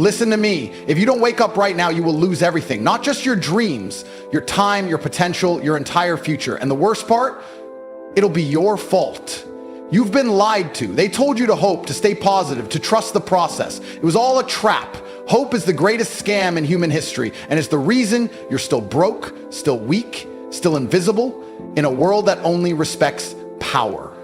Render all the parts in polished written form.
Listen to me. If you don't wake up right now, you will lose everything. Not just your dreams, your time, your potential, your entire future. And the worst part, it'll be your fault. You've been lied to. They told you to hope, to stay positive, to trust the process. It was all a trap. Hope is the greatest scam in human history, and it's the reason you're still broke, still weak, still invisible, in a world that only respects power.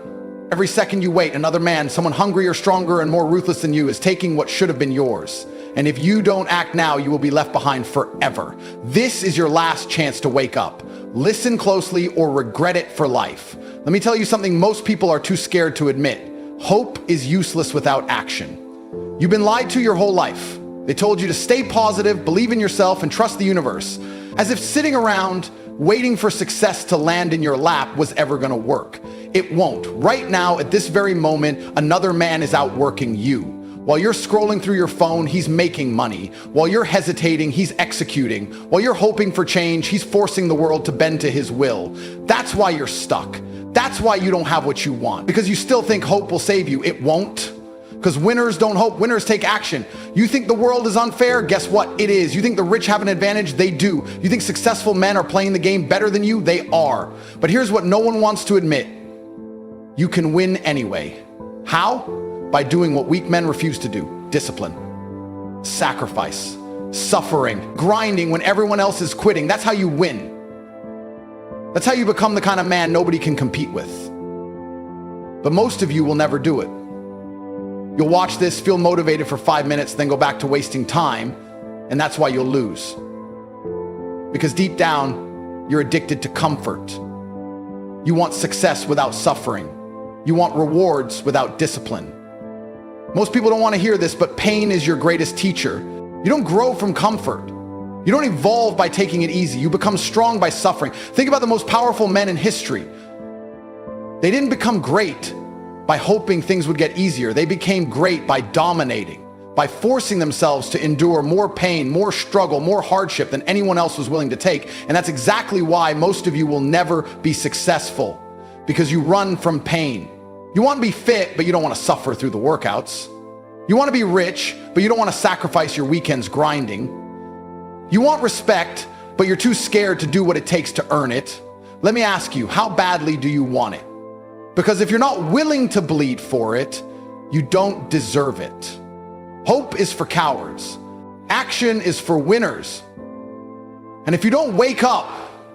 Every second you wait, another man, someone hungrier, stronger, and more ruthless than you, is taking what should have been yours. And if you don't act now, you will be left behind forever. This is your last chance to wake up. Listen closely or regret it for life. Let me tell you something most people are too scared to admit. Hope is useless without action. You've been lied to your whole life. They told you to stay positive, believe in yourself, and trust the universe. As if sitting around waiting for success to land in your lap was ever gonna work. It won't. Right now, at this very moment, another man is outworking you. While you're scrolling through your phone, he's making money. While you're hesitating, he's executing. While you're hoping for change, he's forcing the world to bend to his will. That's why you're stuck. That's why you don't have what you want. Because you still think hope will save you. It won't. Because winners don't hope, winners take action. You think the world is unfair? Guess what? It is. You think the rich have an advantage? They do. You think successful men are playing the game better than you? They are. But here's what no one wants to admit. You can win anyway. How? By doing what weak men refuse to do. Discipline, sacrifice, suffering, grinding when everyone else is quitting. That's how you win. That's how you become the kind of man nobody can compete with. But most of you will never do it. You'll watch this, feel motivated for 5 minutes, then go back to wasting time, and that's why you'll lose. Because deep down, you're addicted to comfort. You want success without suffering. You want rewards without discipline. Most people don't want to hear this, but pain is your greatest teacher. You don't grow from comfort. You don't evolve by taking it easy. You become strong by suffering. Think about the most powerful men in history. They didn't become great by hoping things would get easier. They became great by dominating, by forcing themselves to endure more pain, more struggle, more hardship than anyone else was willing to take. And that's exactly why most of you will never be successful, because you run from pain. You want to be fit, but you don't want to suffer through the workouts. You want to be rich, but you don't want to sacrifice your weekends grinding. You want respect, but you're too scared to do what it takes to earn it. Let me ask you, how badly do you want it? Because if you're not willing to bleed for it, you don't deserve it. Hope is for cowards. Action is for winners. And if you don't wake up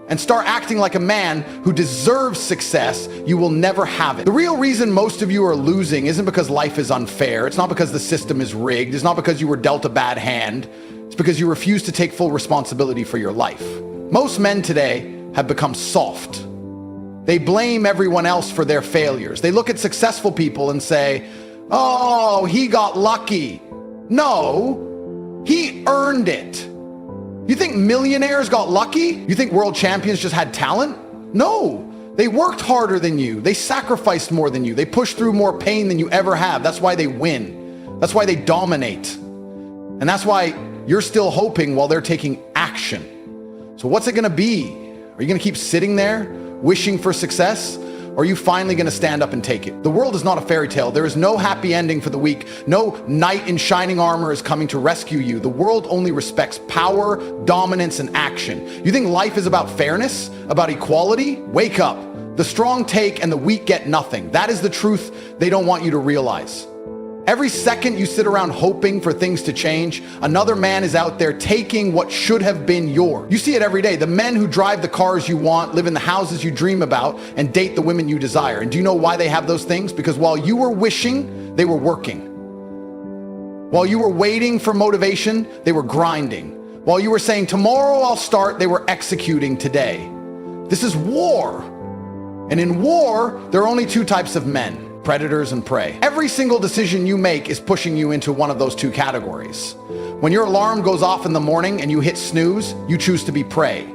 and start acting like a man who deserves success, you will never have it. The real reason most of you are losing isn't because life is unfair. It's not because the system is rigged. It's not because you were dealt a bad hand. It's because you refuse to take full responsibility for your life. Most men today have become soft. They blame everyone else for their failures. They look at successful people and say, oh, he got lucky. No, he earned it. You think millionaires got lucky? You think world champions just had talent? No, they worked harder than you. They sacrificed more than you. They pushed through more pain than you ever have. That's why they win. That's why they dominate. And that's why you're still hoping while they're taking action. So what's it gonna be? Are you gonna keep sitting there wishing for success? Or are you finally gonna stand up and take it? The world is not a fairy tale. There is no happy ending for the weak. No knight in shining armor is coming to rescue you. The world only respects power, dominance, and action. You think life is about fairness, about equality? Wake up. The strong take and the weak get nothing. That is the truth they don't want you to realize. Every second you sit around hoping for things to change, another man is out there taking what should have been yours. You see it every day. The men who drive the cars you want, live in the houses you dream about, and date the women you desire. And do you know why they have those things? Because while you were wishing, they were working. While you were waiting for motivation, they were grinding. While you were saying, tomorrow I'll start, they were executing today. This is war. And in war, there are only two types of men. Predators and prey. Every single decision you make is pushing you into one of those two categories. When your alarm goes off in the morning and you hit snooze, you choose to be prey.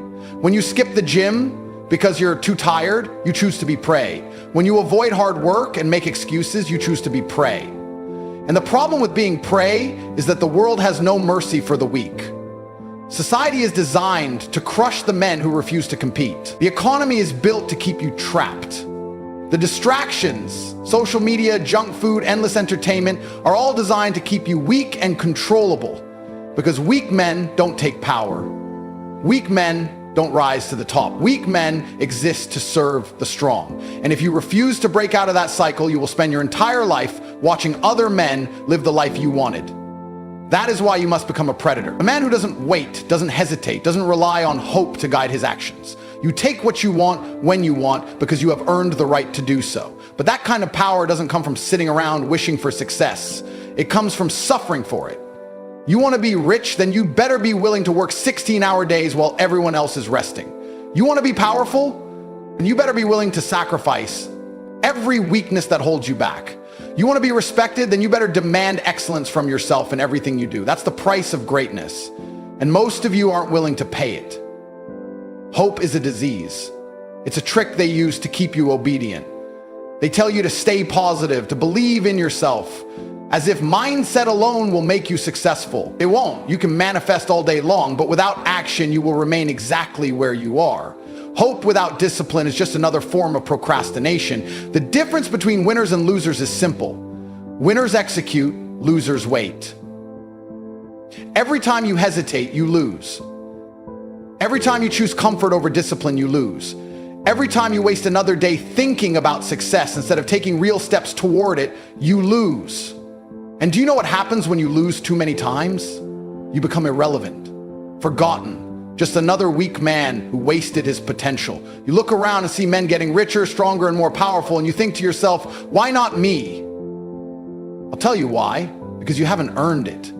When you skip the gym because you're too tired, you choose to be prey. When you avoid hard work and make excuses, you choose to be prey. And the problem with being prey is that the world has no mercy for the weak. Society is designed to crush the men who refuse to compete. The economy is built to keep you trapped. The distractions, social media, junk food, endless entertainment are all designed to keep you weak and controllable. Because weak men don't take power. Weak men don't rise to the top. Weak men exist to serve the strong. And if you refuse to break out of that cycle, you will spend your entire life watching other men live the life you wanted. That is why you must become a predator. A man who doesn't wait, doesn't hesitate, doesn't rely on hope to guide his actions. You take what you want when you want because you have earned the right to do so. But that kind of power doesn't come from sitting around wishing for success. It comes from suffering for it. You want to be rich, then you better be willing to work 16-hour days while everyone else is resting. You want to be powerful? Then you better be willing to sacrifice every weakness that holds you back. You want to be respected? Then you better demand excellence from yourself in everything you do. That's the price of greatness. And most of you aren't willing to pay it. Hope is a disease. It's a trick they use to keep you obedient. They tell you to stay positive, to believe in yourself, as if mindset alone will make you successful. It won't. You can manifest all day long, but without action, you will remain exactly where you are. Hope without discipline is just another form of procrastination. The difference between winners and losers is simple. Winners execute, losers wait. Every time you hesitate, you lose. Every time you choose comfort over discipline, you lose. Every time you waste another day thinking about success instead of taking real steps toward it, you lose. And do you know what happens when you lose too many times? You become irrelevant, forgotten, just another weak man who wasted his potential. You look around and see men getting richer, stronger, and more powerful, and you think to yourself, why not me? I'll tell you why, because you haven't earned it.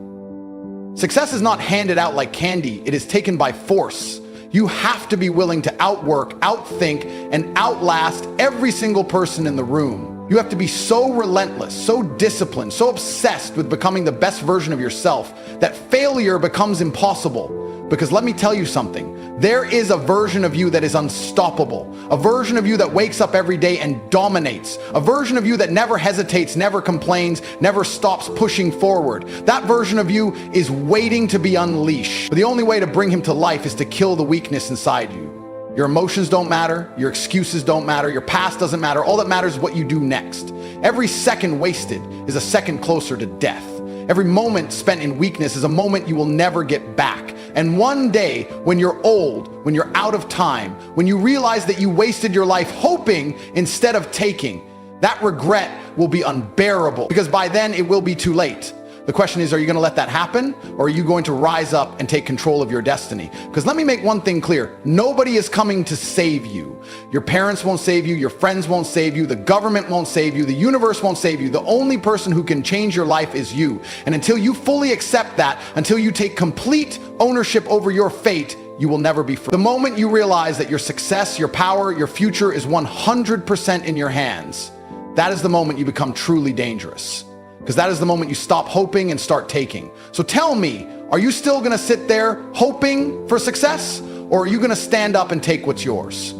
Success is not handed out like candy, it is taken by force. You have to be willing to outwork, outthink, and outlast every single person in the room. You have to be so relentless, so disciplined, so obsessed with becoming the best version of yourself that failure becomes impossible. Because let me tell you something, there is a version of you that is unstoppable, a version of you that wakes up every day and dominates, a version of you that never hesitates, never complains, never stops pushing forward. That version of you is waiting to be unleashed. But the only way to bring him to life is to kill the weakness inside you. Your emotions don't matter, your excuses don't matter, your past doesn't matter. All that matters is what you do next. Every second wasted is a second closer to death. Every moment spent in weakness is a moment you will never get back. And one day, when you're old, when you're out of time, when you realize that you wasted your life hoping instead of taking, that regret will be unbearable because by then it will be too late. The question is, are you going to let that happen, or are you going to rise up and take control of your destiny? Because let me make one thing clear. Nobody is coming to save you. Your parents won't save you. Your friends won't save you. The government won't save you. The universe won't save you. The only person who can change your life is you. And until you fully accept that, until you take complete ownership over your fate, you will never be free. The moment you realize that your success, your power, your future is 100% in your hands, that is the moment you become truly dangerous. Because that is the moment you stop hoping and start taking. So tell me, are you still gonna sit there hoping for success? Or are you gonna stand up and take what's yours?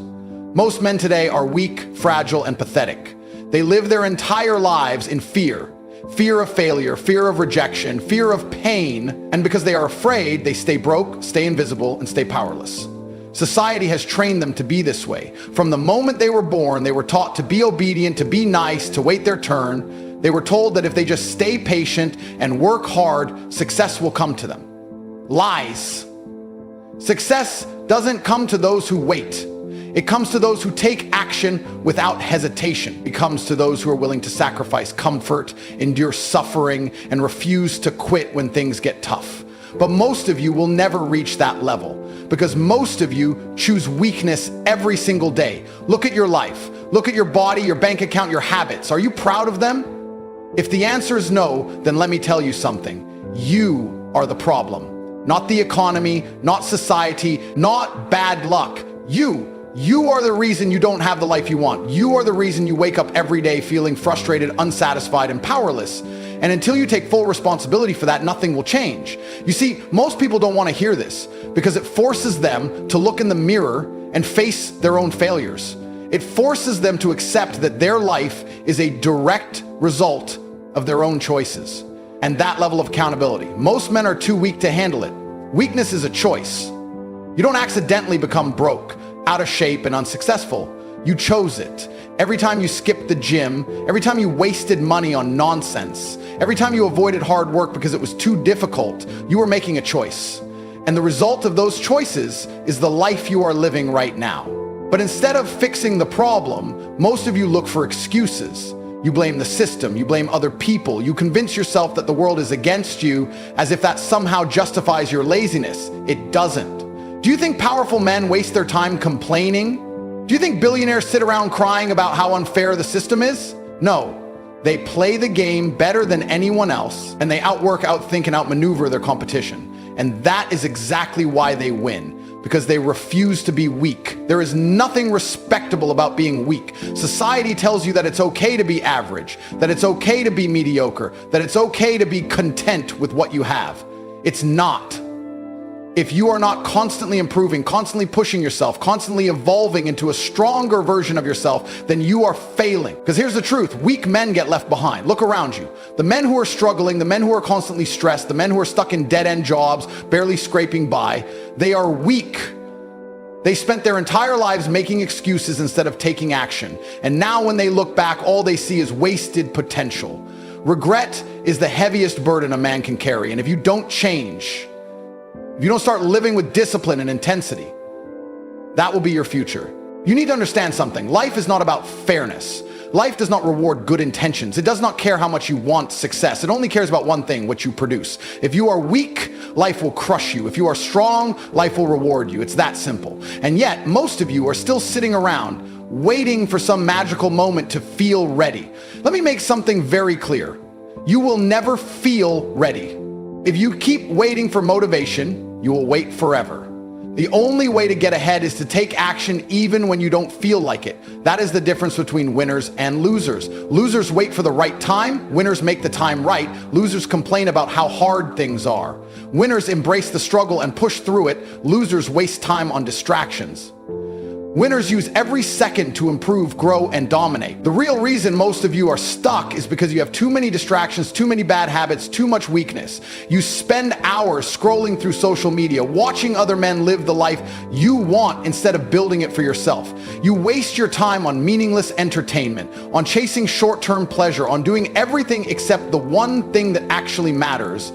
Most men today are weak, fragile, and pathetic. They live their entire lives in fear. Fear of failure, fear of rejection, fear of pain. And because they are afraid, they stay broke, stay invisible, and stay powerless. Society has trained them to be this way. From the moment they were born, they were taught to be obedient, to be nice, to wait their turn. They were told that if they just stay patient and work hard, success will come to them. Lies. Success doesn't come to those who wait. It comes to those who take action without hesitation. It comes to those who are willing to sacrifice comfort, endure suffering, and refuse to quit when things get tough. But most of you will never reach that level because most of you choose weakness every single day. Look at your life. Look at your body, your bank account, your habits. Are you proud of them? If the answer is no, then let me tell you something. You are the problem. Not the economy, not society, not bad luck. You are the reason you don't have the life you want. You are the reason you wake up every day feeling frustrated, unsatisfied, and powerless. And until you take full responsibility for that, nothing will change. You see, most people don't want to hear this because it forces them to look in the mirror and face their own failures. It forces them to accept that their life is a direct result of their own choices and that level of accountability. Most men are too weak to handle it. Weakness is a choice. You don't accidentally become broke, out of shape, and unsuccessful. You chose it. Every time you skipped the gym, every time you wasted money on nonsense, every time you avoided hard work because it was too difficult, you were making a choice. And the result of those choices is the life you are living right now. But instead of fixing the problem, most of you look for excuses. You blame the system, you blame other people, you convince yourself that the world is against you as if that somehow justifies your laziness. It doesn't. Do you think powerful men waste their time complaining? Do you think billionaires sit around crying about how unfair the system is? No. They play the game better than anyone else, and they outwork, outthink, and outmaneuver their competition. And that is exactly why they win, because they refuse to be weak. There is nothing respectable about being weak. Society tells you that it's okay to be average, that it's okay to be mediocre, that it's okay to be content with what you have. It's not. If you are not constantly improving, constantly pushing yourself, constantly evolving into a stronger version of yourself, then you are failing. Because here's the truth, weak men get left behind. Look around you. The men who are struggling, the men who are constantly stressed, the men who are stuck in dead-end jobs, barely scraping by, they are weak. They spent their entire lives making excuses instead of taking action. And now when they look back, all they see is wasted potential. Regret is the heaviest burden a man can carry. And if you don't change, if you don't start living with discipline and intensity, that will be your future. You need to understand something. Life is not about fairness. Life does not reward good intentions. It does not care how much you want success. It only cares about one thing, what you produce. If you are weak, life will crush you. If you are strong, life will reward you. It's that simple. And yet, most of you are still sitting around waiting for some magical moment to feel ready. Let me make something very clear. You will never feel ready. If you keep waiting for motivation, you will wait forever. The only way to get ahead is to take action even when you don't feel like it. That is the difference between winners and losers. Losers wait for the right time. Winners make the time right. Losers complain about how hard things are. Winners embrace the struggle and push through it. Losers waste time on distractions. Winners use every second to improve, grow, and dominate. The real reason most of you are stuck is because you have too many distractions, too many bad habits, too much weakness. You spend hours scrolling through social media, watching other men live the life you want instead of building it for yourself. You waste your time on meaningless entertainment, on chasing short-term pleasure, on doing everything except the one thing that actually matters,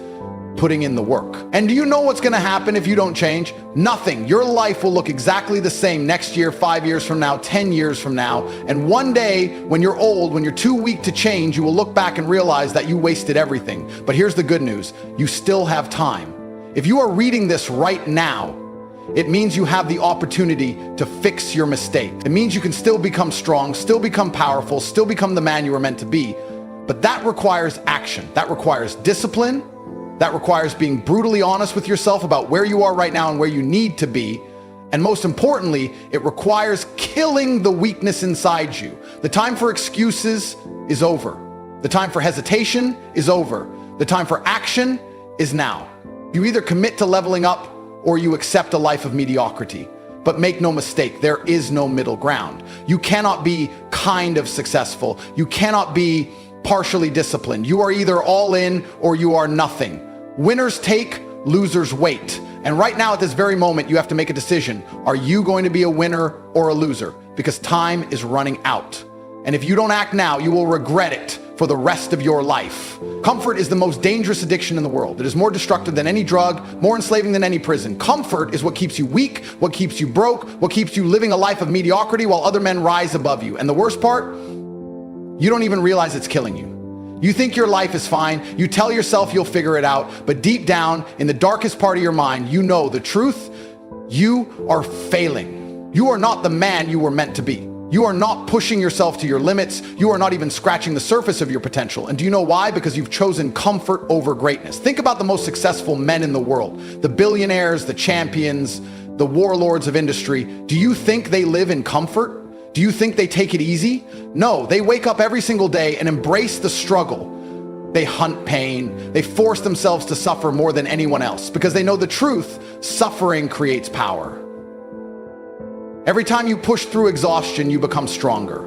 putting in the work. And do you know what's going to happen if you don't change? Nothing. Your life will look exactly the same next year, 5 years from now, 10 years from now. And one day, when you're old, when you're too weak to change, you will look back and realize that you wasted everything. But here's the good news. You still have time. If you are reading this right now, it means you have the opportunity to fix your mistake. It means you can still become strong, still become powerful, still become the man you were meant to be. But that requires action. That requires discipline. That requires being brutally honest with yourself about where you are right now and where you need to be. And most importantly, it requires killing the weakness inside you. The time for excuses is over. The time for hesitation is over. The time for action is now. You either commit to leveling up or you accept a life of mediocrity. But make no mistake, there is no middle ground. You cannot be kind of successful. You cannot be partially disciplined. You are either all in or you are nothing. Winners take, losers wait. And right now at this very moment, you have to make a decision. Are you going to be a winner or a loser? Because time is running out. And if you don't act now, you will regret it for the rest of your life. Comfort is the most dangerous addiction in the world. It is more destructive than any drug, more enslaving than any prison. Comfort is what keeps you weak, what keeps you broke, what keeps you living a life of mediocrity while other men rise above you. And the worst part, you don't even realize it's killing you. You think your life is fine, you tell yourself you'll figure it out, but deep down, in the darkest part of your mind, you know the truth, you are failing. You are not the man you were meant to be. You are not pushing yourself to your limits. You are not even scratching the surface of your potential. And do you know why? Because you've chosen comfort over greatness. Think about the most successful men in the world, the billionaires, the champions, the warlords of industry. Do you think they live in comfort? Do you think they take it easy? No, they wake up every single day and embrace the struggle. They hunt pain. They force themselves to suffer more than anyone else because they know the truth, suffering creates power. Every time you push through exhaustion, you become stronger.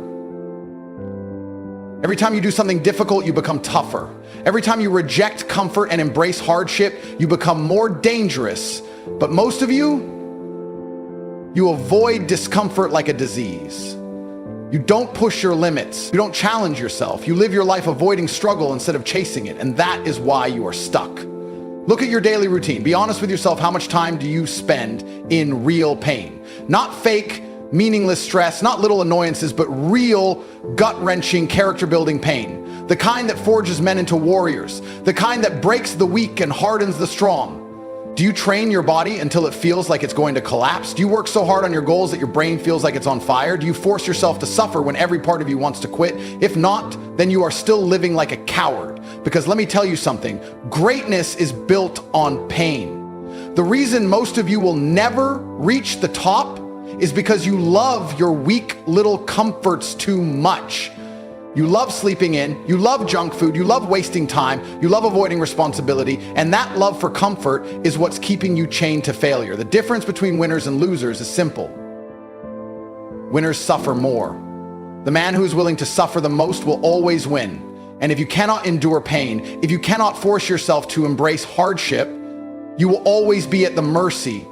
Every time you do something difficult, you become tougher. Every time you reject comfort and embrace hardship, you become more dangerous. But most of you avoid discomfort like a disease. You don't push your limits. You don't challenge yourself. You live your life avoiding struggle instead of chasing it, and that is why you are stuck. Look at your daily routine. Be honest with yourself. How much time do you spend in real pain? Not fake, meaningless stress, not little annoyances, but real, gut-wrenching, character-building pain. The kind that forges men into warriors. The kind that breaks the weak and hardens the strong. Do you train your body until it feels like it's going to collapse? Do you work so hard on your goals that your brain feels like it's on fire? Do you force yourself to suffer when every part of you wants to quit? If not, then you are still living like a coward. Because let me tell you something, greatness is built on pain. The reason most of you will never reach the top is because you love your weak little comforts too much. You love sleeping in, you love junk food, you love wasting time, you love avoiding responsibility, and that love for comfort is what's keeping you chained to failure. The difference between winners and losers is simple. Winners suffer more. The man who is willing to suffer the most will always win. And if you cannot endure pain, if you cannot force yourself to embrace hardship, you will always be at the mercy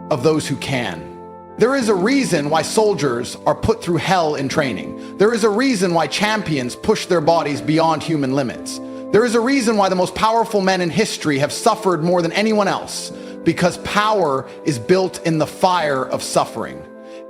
of those who can. There is a reason why soldiers are put through hell in training. There is a reason why champions push their bodies beyond human limits. There is a reason why the most powerful men in history have suffered more than anyone else, because power is built in the fire of suffering.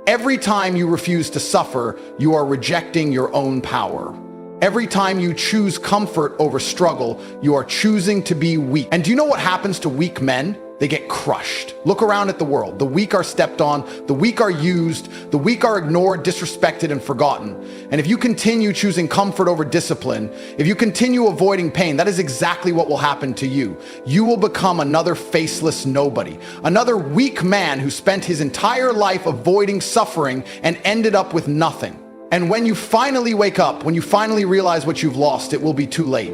Every time you refuse to suffer, you are rejecting your own power. Every time you choose comfort over struggle, you are choosing to be weak. And do you know what happens to weak men? They get crushed. Look around at the world. The weak are stepped on, the weak are used, the weak are ignored, disrespected, and forgotten. And if you continue choosing comfort over discipline, if you continue avoiding pain, that is exactly what will happen to you. You will become another faceless nobody, another weak man who spent his entire life avoiding suffering and ended up with nothing. And when you finally wake up, when you finally realize what you've lost, it will be too late.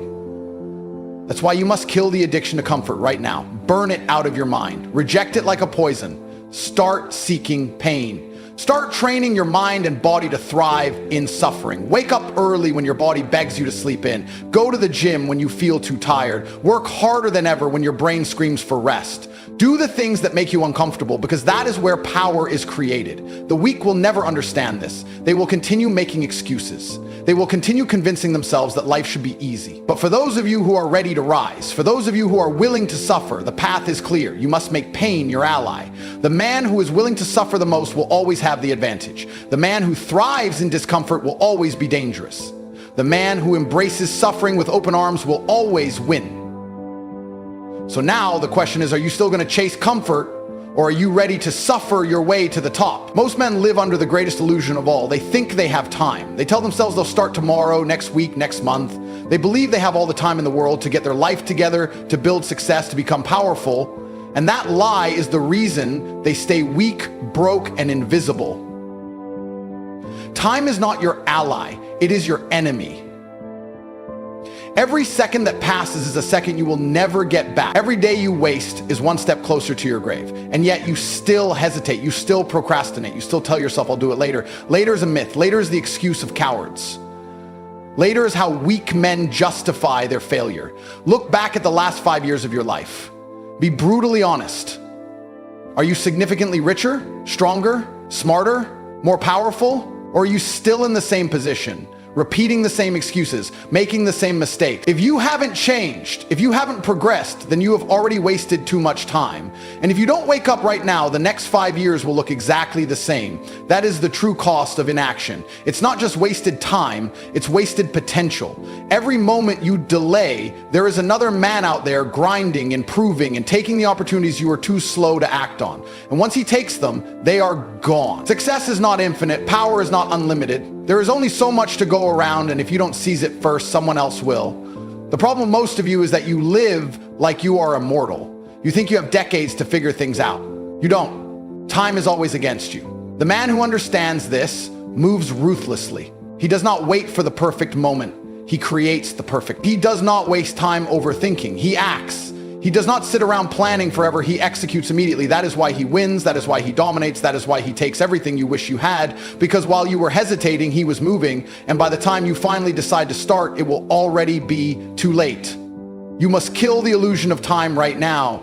That's why you must kill the addiction to comfort right now. Burn it out of your mind. Reject it like a poison. Start seeking pain. Start training your mind and body to thrive in suffering. Wake up early when your body begs you to sleep in. Go to the gym when you feel too tired. Work harder than ever when your brain screams for rest. Do the things that make you uncomfortable, because that is where power is created. The weak will never understand this. They will continue making excuses. They will continue convincing themselves that life should be easy. But for those of you who are ready to rise, for those of you who are willing to suffer, the path is clear. You must make pain your ally. The man who is willing to suffer the most will always have the advantage. The man who thrives in discomfort will always be dangerous. The man who embraces suffering with open arms will always win. So now the question is, are you still going to chase comfort, or are you ready to suffer your way to the top? Most men live under the greatest illusion of all. They think they have time. They tell themselves they'll start tomorrow, next week, next month. They believe they have all the time in the world to get their life together, to build success, to become powerful. And that lie is the reason they stay weak, broke, and invisible. Time is not your ally. It is your enemy. Every second that passes is a second you will never get back. Every day you waste is one step closer to your grave. And yet you still hesitate. You still procrastinate. You still tell yourself, I'll do it later. Later is a myth. Later is the excuse of cowards. Later is how weak men justify their failure. Look back at the last 5 years of your life. Be brutally honest. Are you significantly richer, stronger, smarter, more powerful? Or are you still in the same position, repeating the same excuses, making the same mistakes? If you haven't changed, if you haven't progressed, then you have already wasted too much time. And if you don't wake up right now, the next 5 years will look exactly the same. That is the true cost of inaction. It's not just wasted time, it's wasted potential. Every moment you delay, there is another man out there grinding, improving, and taking the opportunities you are too slow to act on. And once he takes them, they are gone. Success is not infinite, power is not unlimited. There is only so much to go around, and if you don't seize it first, someone else will. The problem with most of you is that you live like you are immortal. You think you have decades to figure things out. You don't. Time is always against you. The man who understands this moves ruthlessly. He does not wait for the perfect moment. He creates the perfect. He does not waste time overthinking. He acts. He does not sit around planning forever. He executes immediately. That is why he wins. That is why he dominates. That is why he takes everything you wish you had, because while you were hesitating, he was moving. And by the time you finally decide to start, it will already be too late. You must kill the illusion of time right now.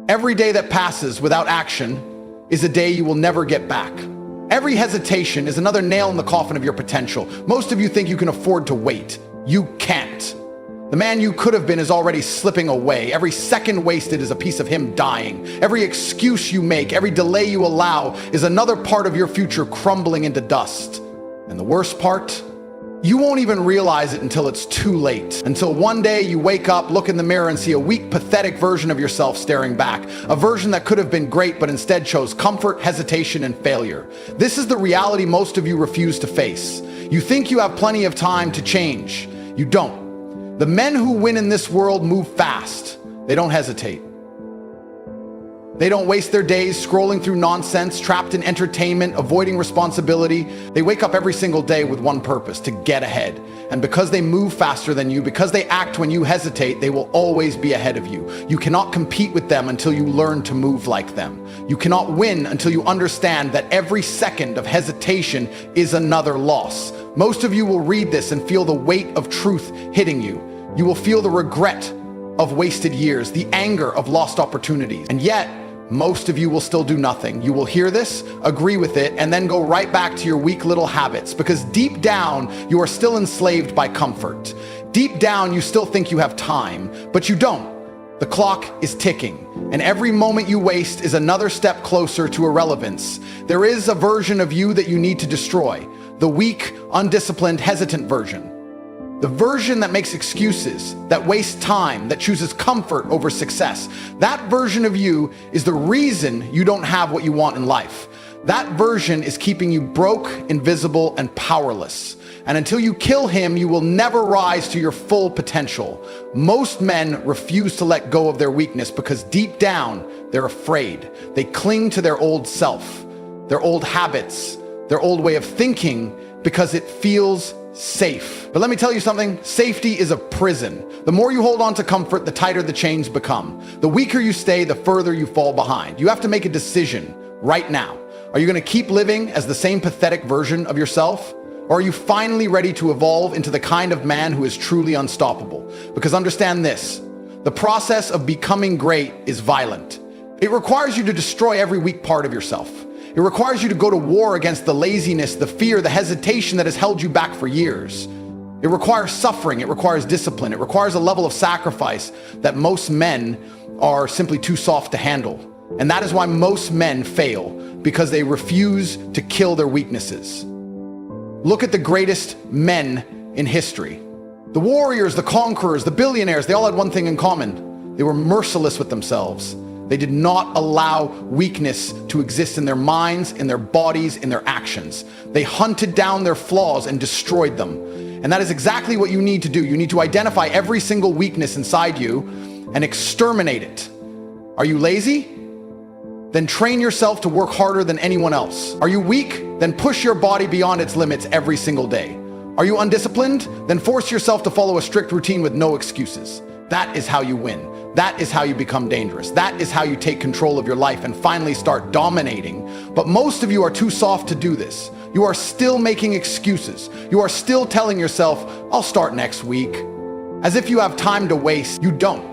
Every day that passes without action is a day you will never get back. Every hesitation is another nail in the coffin of your potential. Most of you think you can afford to wait. You can't. The man you could have been is already slipping away. Every second wasted is a piece of him dying. Every excuse you make, every delay you allow is another part of your future crumbling into dust. And the worst part? You won't even realize it until it's too late. Until one day you wake up, look in the mirror and see a weak, pathetic version of yourself staring back. A version that could have been great but instead chose comfort, hesitation, and failure. This is the reality most of you refuse to face. You think you have plenty of time to change. You don't. The men who win in this world move fast. They don't hesitate. They don't waste their days scrolling through nonsense, trapped in entertainment, avoiding responsibility. They wake up every single day with one purpose: to get ahead. And because they move faster than you, because they act when you hesitate, they will always be ahead of you. You cannot compete with them until you learn to move like them. You cannot win until you understand that every second of hesitation is another loss. Most of you will read this and feel the weight of truth hitting you. You will feel the regret of wasted years, the anger of lost opportunities. And yet, most of you will still do nothing. You will hear this, agree with it, and then go right back to your weak little habits, because deep down, you are still enslaved by comfort. Deep down, you still think you have time, but you don't. The clock is ticking, and every moment you waste is another step closer to irrelevance. There is a version of you that you need to destroy, the weak, undisciplined, hesitant version. The version that makes excuses, that wastes time, that chooses comfort over success. That version of you is the reason you don't have what you want in life. That version is keeping you broke, invisible, and powerless. And until you kill him, you will never rise to your full potential. Most men refuse to let go of their weakness because deep down, they're afraid. They cling to their old self, their old habits, their old way of thinking because it feels safe. But let me tell you something, safety is a prison. The more you hold on to comfort, the tighter the chains become. The weaker you stay, the further you fall behind. You have to make a decision right now. Are you going to keep living as the same pathetic version of yourself? Or are you finally ready to evolve into the kind of man who is truly unstoppable? Because understand this, the process of becoming great is violent. It requires you to destroy every weak part of yourself. It requires you to go to war against the laziness, the fear, the hesitation that has held you back for years. It requires suffering, it requires discipline, it requires a level of sacrifice that most men are simply too soft to handle. And that is why most men fail, because they refuse to kill their weaknesses. Look at the greatest men in history. The warriors, the conquerors, the billionaires, they all had one thing in common. They were merciless with themselves. They did not allow weakness to exist in their minds, in their bodies, in their actions. They hunted down their flaws and destroyed them. And that is exactly what you need to do. You need to identify every single weakness inside you and exterminate it. Are you lazy? Then train yourself to work harder than anyone else. Are you weak? Then push your body beyond its limits every single day. Are you undisciplined? Then force yourself to follow a strict routine with no excuses. That is how you win. That is how you become dangerous. That is how you take control of your life and finally start dominating. But most of you are too soft to do this. You are still making excuses. You are still telling yourself, I'll start next week. As if you have time to waste. You don't.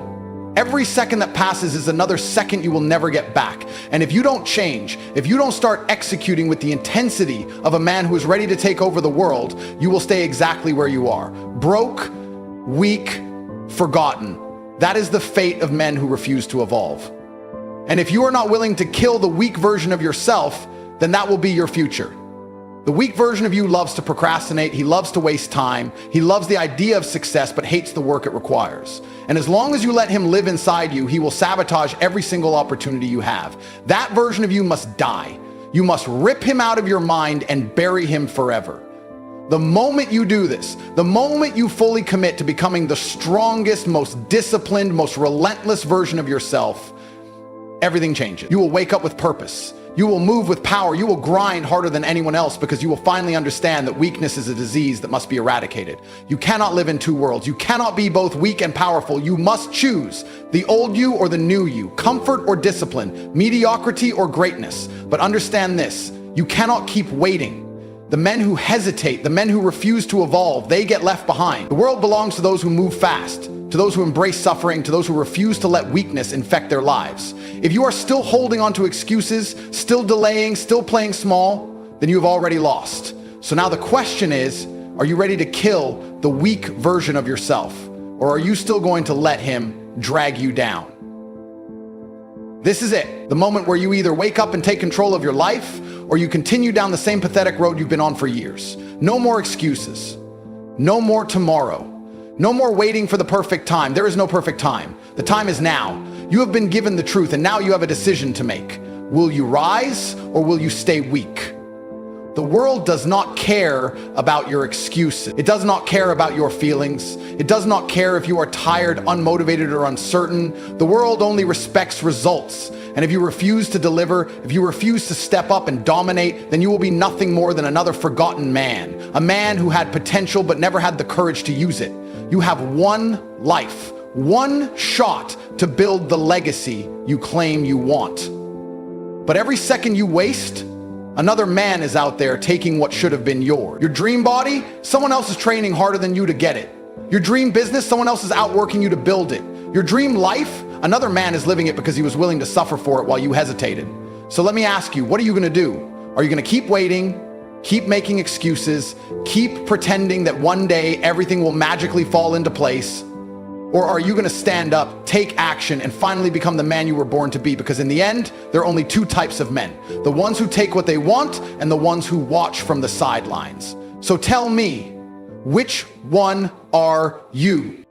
Every second that passes is another second you will never get back. And if you don't change, if you don't start executing with the intensity of a man who is ready to take over the world, you will stay exactly where you are. Broke, weak, forgotten. That is the fate of men who refuse to evolve. And if you are not willing to kill the weak version of yourself, then that will be your future. The weak version of you loves to procrastinate. He loves to waste time. He loves the idea of success, but hates the work it requires. And as long as you let him live inside you, he will sabotage every single opportunity you have. That version of you must die. You must rip him out of your mind and bury him forever. The moment you do this, the moment you fully commit to becoming the strongest, most disciplined, most relentless version of yourself, everything changes. You will wake up with purpose. You will move with power. You will grind harder than anyone else because you will finally understand that weakness is a disease that must be eradicated. You cannot live in two worlds. You cannot be both weak and powerful. You must choose the old you or the new you, comfort or discipline, mediocrity or greatness. But understand this, you cannot keep waiting. The men who hesitate, the men who refuse to evolve, they get left behind. The world belongs to those who move fast, to those who embrace suffering, to those who refuse to let weakness infect their lives. If you are still holding on to excuses, still delaying, still playing small, then you've already lost. So now the question is, are you ready to kill the weak version of yourself? Or are you still going to let him drag you down? This is it. The moment where you either wake up and take control of your life, or you continue down the same pathetic road you've been on for years. No more excuses. No more tomorrow. No more waiting for the perfect time. There is no perfect time. The time is now. You have been given the truth, and now you have a decision to make. Will you rise, or will you stay weak? The world does not care about your excuses. It does not care about your feelings. It does not care if you are tired, unmotivated, or uncertain. The world only respects results. And if you refuse to deliver, if you refuse to step up and dominate, then you will be nothing more than another forgotten man. A man who had potential but never had the courage to use it. You have one life, one shot to build the legacy you claim you want. But every second you waste, another man is out there taking what should have been yours. Your dream body, someone else is training harder than you to get it. Your dream business, someone else is outworking you to build it. Your dream life, another man is living it because he was willing to suffer for it while you hesitated. So let me ask you, what are you gonna do? Are you gonna keep waiting, keep making excuses, keep pretending that one day everything will magically fall into place? Or are you gonna stand up, take action, and finally become the man you were born to be? Because in the end, there are only two types of men. The ones who take what they want and the ones who watch from the sidelines. So tell me, which one are you?